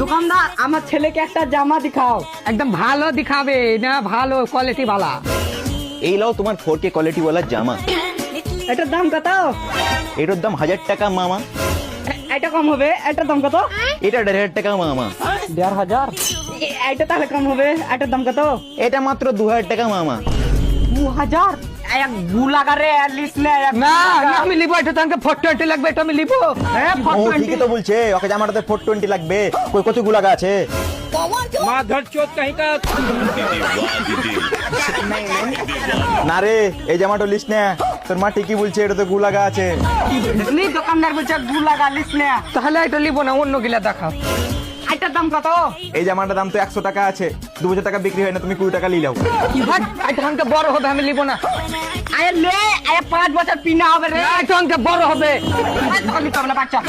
দোকানদার আমার ছেলেকে একটা জামা দেখাও। একদম ভালো দেখাবে না, ভালো কোয়ালিটি वाला। এই লাও তোমার 4K কোয়ালিটি वाला জামা। এটার দাম কত? এটার দাম 1000 টাকা মামা। এটা কম হবে, এটার দাম কত? এটা 1500 টাকা মামা। 1500? এটা তাহলে কম হবে, এটার দাম কত? এটা মাত্র 2000 টাকা মামা। 2000? এক গুলাগারে লিস্ট নে। না না, আমি লিবো, এটা তো আমাকে 420 লাগবে, এটা আমি লিবো। ও ঠিকই তো বলছে, ওকে জামাটাতে 420 লাগবে। কই কতগুলো লাগা আছে? না রে, এই জামাটা লিস্ট নে। তোর মা ঠিকই বলছে, এটা তো গুলাগা আছে। নি দোকানদার বলছে গুলাগা লিস্ট নে। তাহলে এটা লিবো না, অন্য গিলা দেখাও। এটার দাম কত? এই জামাটার দাম তো 100 টাকা আছে, 2000 টাকা বিক্রি হয় না, তুমি 20 টাকা লিলাও। হাট, এটা আমাকে বড় হবে, আমি লিবো না। আরে লে, আরে 5 বছর পিনা হবে রে। এটা আমাকে বড় হবে। তখন নিতে হবে না বাচ্চা।